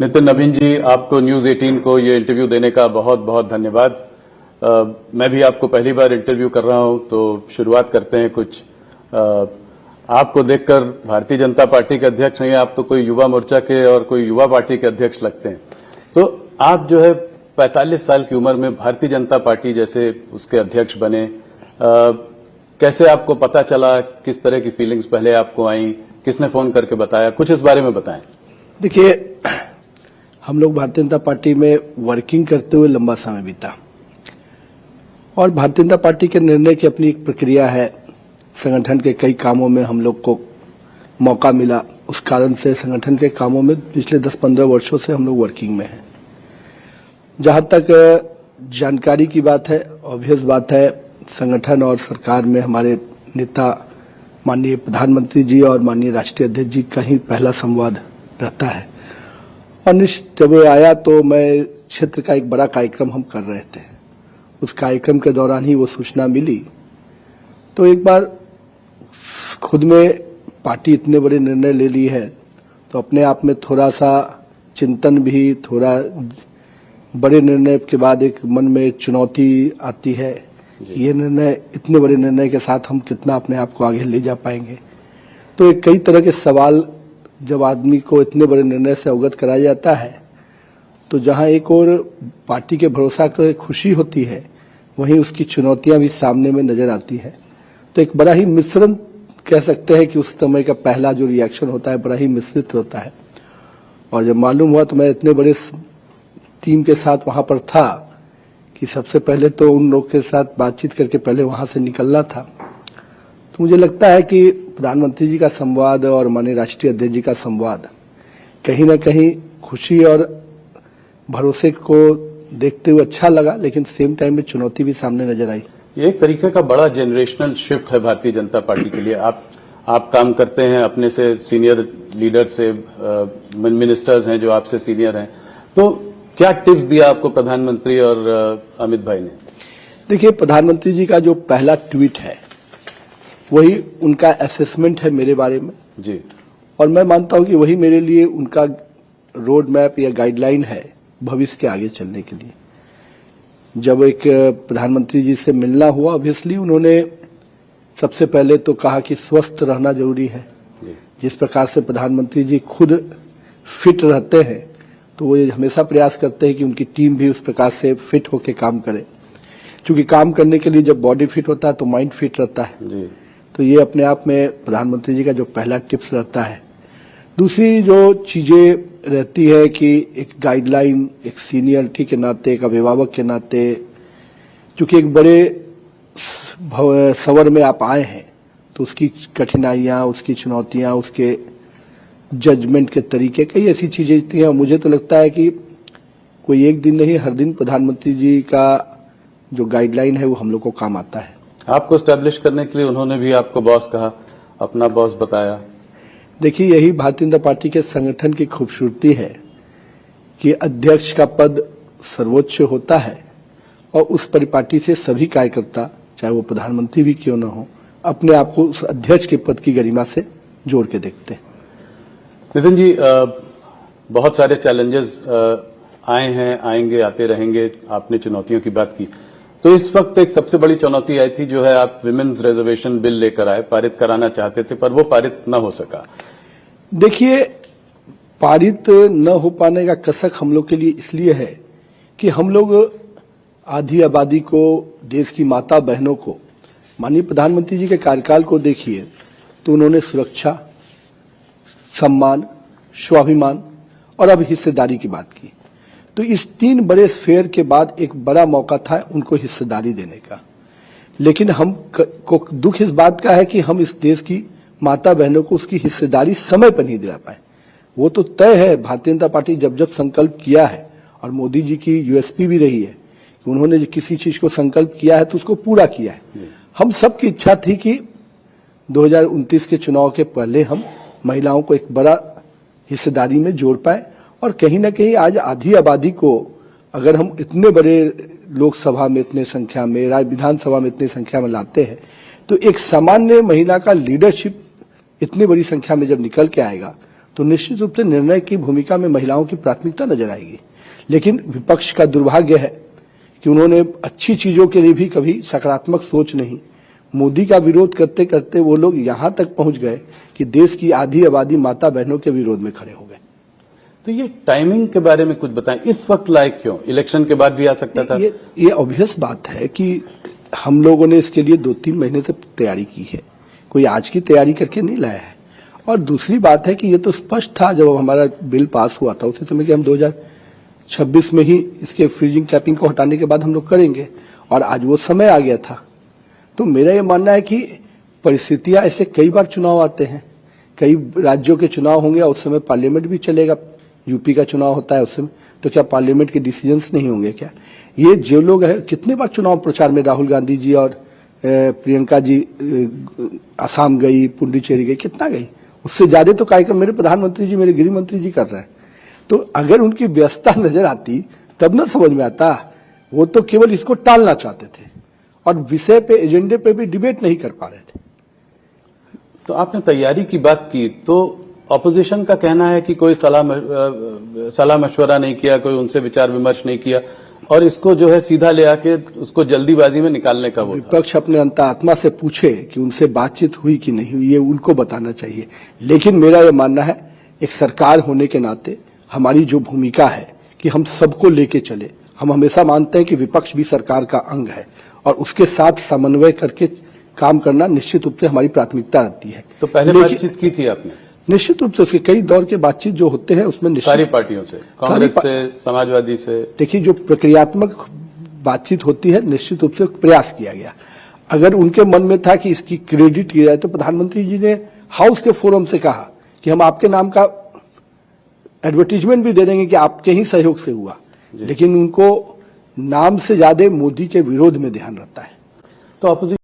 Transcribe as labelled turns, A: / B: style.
A: नितिन नवीन जी, आपको न्यूज 18 को ये इंटरव्यू देने का बहुत बहुत धन्यवाद। मैं भी आपको पहली बार इंटरव्यू कर रहा हूं, तो शुरुआत करते हैं कुछ। आपको देखकर भारतीय जनता पार्टी के अध्यक्ष नहीं, आप तो कोई युवा मोर्चा के और कोई युवा पार्टी के अध्यक्ष लगते हैं। तो आप जो है 45 साल की उम्र में भारतीय जनता पार्टी जैसे उसके अध्यक्ष बने, कैसे आपको पता चला, किस तरह की फीलिंग्स पहले आपको आई, किसने फोन करके बताया, कुछ इस बारे में बताएं।
B: देखिए, हम लोग भारतीय जनता पार्टी में वर्किंग करते हुए लंबा समय बीता और भारतीय जनता पार्टी के निर्णय की अपनी एक प्रक्रिया है। संगठन के कई कामों में हम लोग को मौका मिला, उस कारण से संगठन के कामों में पिछले 10-15 वर्षों से हम लोग वर्किंग में हैं। जहां तक जानकारी की बात है, ऑब्वियस बात है, संगठन और सरकार में हमारे नेता माननीय प्रधानमंत्री जी और माननीय राष्ट्रीय अध्यक्ष जी का ही पहला संवाद रहता है। और जब आया तो मैं क्षेत्र का एक बड़ा कार्यक्रम हम कर रहे थे, उस कार्यक्रम के दौरान ही वो सूचना मिली। तो एक बार खुद में पार्टी इतने बड़े निर्णय ले ली है तो अपने आप में थोड़ा सा चिंतन भी, थोड़ा बड़े निर्णय के बाद एक मन में चुनौती आती है, ये निर्णय, इतने बड़े निर्णय के साथ हम कितना अपने आप को आगे ले जा पाएंगे। तो एक कई तरह के सवाल जब आदमी को इतने बड़े निर्णय से अवगत कराया जाता है, तो जहां एक और पार्टी के भरोसा कर खुशी होती है, वहीं उसकी चुनौतियां भी सामने में नजर आती है। तो एक बड़ा ही मिश्रण कह सकते हैं कि उस समय का पहला जो रिएक्शन होता है बड़ा ही मिश्रित होता है। और जब मालूम हुआ तो मैं इतने बड़े टीम के साथ वहां पर था कि सबसे पहले तो उन लोग के साथ बातचीत करके पहले वहां से निकलना था। तो मुझे लगता है कि प्रधानमंत्री जी का संवाद और माननीय राष्ट्रीय अध्यक्ष जी का संवाद कहीं न कहीं खुशी और भरोसे को देखते हुए अच्छा लगा, लेकिन सेम टाइम में चुनौती भी सामने नजर आई।
A: ये एक तरीके का बड़ा जनरेशनल शिफ्ट है भारतीय जनता पार्टी के लिए। आप काम करते हैं अपने से सीनियर लीडर से, मिनिस्टर्स हैं जो आपसे सीनियर हैं, तो क्या टिप्स दिया आपको प्रधानमंत्री और अमित भाई ने?
B: देखिए, प्रधानमंत्री जी का जो पहला ट्वीट है वही उनका असेसमेंट है मेरे बारे में
A: जी,
B: और मैं मानता हूं कि वही मेरे लिए उनका रोड मैप या गाइडलाइन है भविष्य के आगे चलने के लिए। जब एक प्रधानमंत्री जी से मिलना हुआ, ऑब्वियसली उन्होंने सबसे पहले तो कहा कि स्वस्थ रहना जरूरी है। जिस प्रकार से प्रधानमंत्री जी खुद फिट रहते हैं, तो वो हमेशा प्रयास करते हैं कि उनकी टीम भी उस प्रकार से फिट होकर काम करे, क्योंकि काम करने के लिए जब बॉडी फिट होता है तो माइंड फिट रहता है जी। तो ये अपने आप में प्रधानमंत्री जी का जो पहला टिप्स रहता है। दूसरी जो चीजें रहती है कि एक गाइडलाइन, एक सीनियरिटी के नाते, एक अभिभावक के नाते, क्योंकि एक बड़े सवर में आप आए हैं तो उसकी कठिनाइयां, उसकी चुनौतियां, उसके जजमेंट के तरीके, कई ऐसी चीजें थी। मुझे तो लगता है कि कोई एक दिन नहीं, हर दिन प्रधानमंत्री जी का जो गाइडलाइन है वो हम लोग को काम आता है।
A: आपको स्टैब्लिश करने के लिए उन्होंने भी आपको बॉस कहा, अपना बॉस बताया।
B: देखिए, यही भारतीय जनता पार्टी के संगठन की खूबसूरती है कि अध्यक्ष का पद सर्वोच्च होता है और उस परिपाटी से सभी कार्यकर्ता, चाहे वो प्रधानमंत्री भी क्यों न हो, अपने आप को उस अध्यक्ष के पद की गरिमा से जोड़ के देखते हैं।
A: नितिन जी, बहुत सारे चैलेंजेस आए हैं, आएंगे, आते रहेंगे। आपने चुनौतियों की बात की, तो इस वक्त एक सबसे बड़ी चुनौती आई थी, जो है आप विमेन्स रिजर्वेशन बिल लेकर आए, पारित कराना चाहते थे, पर वो पारित न हो सका।
B: देखिए, पारित न हो पाने का कसक हम लोग के लिए इसलिए है कि हम लोग आधी आबादी को, देश की माता बहनों को, माननीय प्रधानमंत्री जी के कार्यकाल को देखिए तो उन्होंने सुरक्षा, सम्मान, स्वाभिमान और अब हिस्सेदारी की बात की। तो इस 3 बड़े स्फेयर के बाद एक बड़ा मौका था उनको हिस्सेदारी देने का। लेकिन हम को दुख इस बात का है कि हम इस देश की माता बहनों को उसकी हिस्सेदारी समय पर नहीं दिला पाए। वो तो तय है, भारतीय जनता पार्टी जब जब संकल्प किया है, और मोदी जी की यूएसपी भी रही है कि उन्होंने किसी चीज को संकल्प किया है तो उसको पूरा किया है। हम सबकी इच्छा थी कि 2029 के चुनाव के पहले हम महिलाओं को एक बड़ा हिस्सेदारी में जोड़ पाए, और कहीं ना कहीं आज आधी आबादी को अगर हम इतने बड़े लोकसभा में इतने संख्या में, राज्य विधानसभा में इतनी संख्या में लाते हैं, तो एक सामान्य महिला का लीडरशिप इतनी बड़ी संख्या में जब निकल के आएगा तो निश्चित रूप से निर्णय की भूमिका में महिलाओं की प्राथमिकता नजर आएगी। लेकिन विपक्ष का दुर्भाग्य है कि उन्होंने अच्छी चीजों के लिए भी कभी सकारात्मक सोच नहीं। मोदी का विरोध करते करते वो लोग यहां तक पहुंच गए कि देश की आधी आबादी माता बहनों के विरोध में खड़े हो गए।
A: तो ये टाइमिंग के बारे में कुछ बताएं, इस वक्त लायक क्यों? इलेक्शन के बाद भी आ सकता था।
B: ये ऑब्वियस बात है कि हम लोगों ने इसके लिए 2-3 महीने से तैयारी की है, कोई आज की तैयारी करके नहीं लाया है। और दूसरी बात है कि ये तो स्पष्ट था जब हमारा बिल पास हुआ था उसी समय कि हम 2026 में ही इसके फ्रीजिंग कैपिंग को हटाने के बाद हम लोग करेंगे, और आज वो समय आ गया था। तो मेरा ये मानना है कि परिस्थितियां ऐसे कई बार चुनाव आते हैं, कई राज्यों के चुनाव होंगे और उस समय पार्लियामेंट भी चलेगा। यूपी का चुनाव होता है उस समय, तो क्या पार्लियामेंट के डिसीजंस नहीं होंगे क्या? ये जो लोग हैं, कितने बार चुनाव प्रचार में राहुल गांधी जी और प्रियंका जी असम गई, पुडुचेरी गई, कितना गई? उससे ज्यादा तो कार्यक्रम मेरे प्रधानमंत्री जी, मेरे गृह मंत्री जी कर रहे हैं। तो अगर उनकी व्यस्तता नजर आती तब ना समझ में आता। वो तो केवल इसको टालना चाहते थे और विषय पे, एजेंडे पे भी डिबेट नहीं कर पा रहे थे।
A: तो आपने तैयारी की बात की, तो ऑपोजिशन का कहना है कि कोई सलाह मशवरा नहीं किया, कोई उनसे विचार विमर्श नहीं किया, और इसको जो है सीधा ले आके उसको जल्दीबाजी में निकालने का वो था।
B: विपक्ष अपने अंतरात्मा से पूछे कि उनसे बातचीत हुई कि नहीं हुई, ये उनको बताना चाहिए। लेकिन मेरा ये मानना है, एक सरकार होने के नाते हमारी जो भूमिका है कि हम सबको लेके चले। हम हमेशा मानते हैं कि विपक्ष भी सरकार का अंग है और उसके साथ समन्वय करके काम करना निश्चित रूप से हमारी प्राथमिकता रहती है।
A: तो पहले बातचीत की थी आपने?
B: निश्चित रूप से उसके कई दौर के बातचीत जो होते हैं उसमें
A: सारी पार्टियों से, कांग्रेस से, समाजवादी से।
B: देखिए, जो प्रक्रियात्मक बातचीत होती है निश्चित रूप से प्रयास किया गया। अगर उनके मन में था कि इसकी क्रेडिट की जाए तो प्रधानमंत्री जी ने हाउस के फोरम से कहा कि हम आपके नाम का एडवर्टीजमेंट भी दे देंगे कि आपके ही सहयोग से हुआ। लेकिन उनको नाम से ज्यादा मोदी के विरोध में ध्यान रहता है।
A: तो